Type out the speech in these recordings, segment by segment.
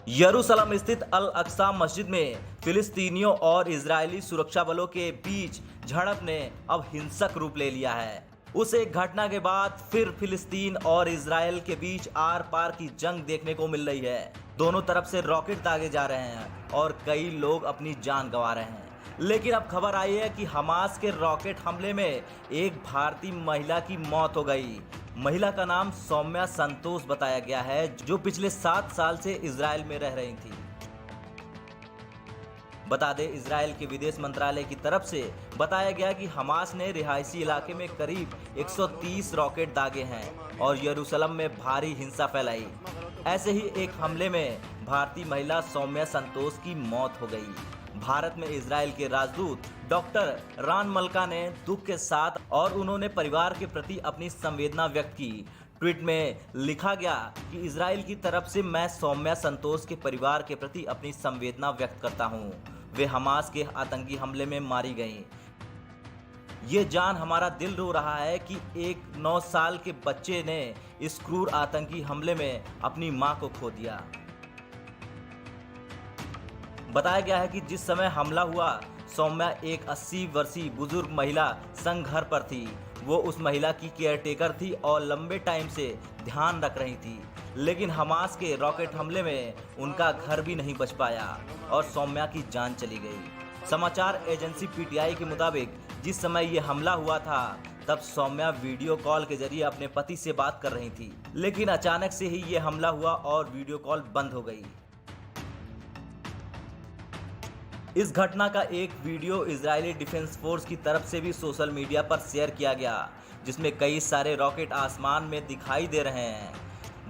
यरूशलेम स्थित अल अक्सा मस्जिद में फिलिस्तीनियों और इजरायली सुरक्षा बलों के बीच झड़प ने अब हिंसक रूप ले लिया है। उस एक घटना के बाद फिर फिलिस्तीन और इजरायल के बीच आर पार की जंग देखने को मिल रही है। दोनों तरफ से रॉकेट दागे जा रहे हैं और कई लोग अपनी जान गंवा रहे हैं। लेकिन अब खबर आई है कि हमास के रॉकेट हमले में एक भारतीय महिला की मौत हो गई। महिला का नाम सौम्या संतोष बताया गया है, जो पिछले 7 साल से इजरायल में रह रही थी। बता दें, इजरायल के विदेश मंत्रालय की तरफ से बताया गया कि हमास ने रिहायशी इलाके में करीब 130 रॉकेट दागे हैं और यरूशलेम में भारी हिंसा फैलाई। ऐसे ही एक हमले में भारतीय महिला सौम्या संतोष की मौत हो गई। भारत में इजरायल के राजदूत डॉक्टर रान मल्का ने दुख के साथ और उन्होंने परिवार के प्रति अपनी संवेदना व्यक्त की। ट्वीट में लिखा गया कि इजरायल की तरफ से मैं सौम्या संतोष के परिवार के प्रति अपनी संवेदना व्यक्त करता हूं। वे हमास के आतंकी हमले में मारी गईं। ये जान हमारा दिल रो रहा है कि एक 9 साल के बच्चे ने इस क्रूर आतंकी हमले में अपनी मां को खो दिया। बताया गया है कि जिस समय हमला हुआ, सौम्या एक 80 वर्षीय बुजुर्ग महिला संग घर पर थी। वो उस महिला की केयरटेकर थी और लंबे टाइम से ध्यान रख रही थी। लेकिन हमास के रॉकेट हमले में उनका घर भी नहीं बच पाया और सौम्या की जान चली गई। समाचार एजेंसी पीटीआई के मुताबिक जिस समय ये हमला हुआ था, तब सौम्या वीडियो कॉल के जरिए अपने पति से बात कर रही थी। लेकिन अचानक से ही ये हमला हुआ और वीडियो कॉल बंद हो गई। इस घटना का एक वीडियो इजरायली डिफेंस फोर्स की तरफ से भी सोशल मीडिया पर शेयर किया गया, जिसमें कई सारे रॉकेट आसमान में दिखाई दे रहे हैं।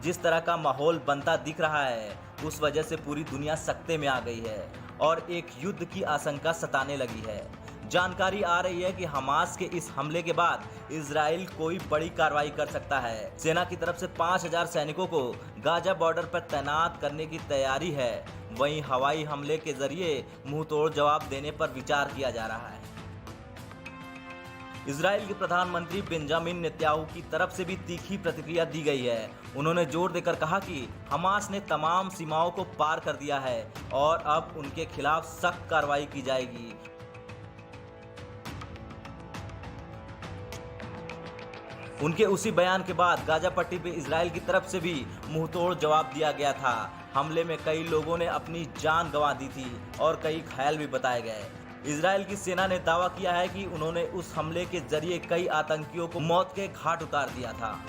जिस तरह का माहौल बनता दिख रहा है, उस वजह से पूरी दुनिया सकते में आ गई है और एक युद्ध की आशंका सताने लगी है। जानकारी आ रही है कि हमास के इस हमले के बाद इजराइल कोई बड़ी कार्रवाई कर सकता है। सेना की तरफ से 5000 सैनिकों को गाजा बॉर्डर पर तैनात करने की तैयारी है। वहीं हवाई हमले के जरिए मुंहतोड़ जवाब देने पर विचार किया जा रहा है। इजराइल के प्रधानमंत्री बेंजामिन नेतन्याहू की तरफ से भी तीखी प्रतिक्रिया दी गई है। उन्होंने जोर देकर कहा कि हमास ने तमाम सीमाओं को पार कर दिया है और अब उनके खिलाफ सख्त कार्रवाई की जाएगी। उनके उसी बयान के बाद गाजा पट्टी पे इजराइल की तरफ से भी मुंहतोड़ जवाब दिया गया था। हमले में कई लोगों ने अपनी जान गंवा दी थी और कई घायल भी बताए गए। इजराइल की सेना ने दावा किया है कि उन्होंने उस हमले के जरिए कई आतंकियों को मौत के घाट उतार दिया था।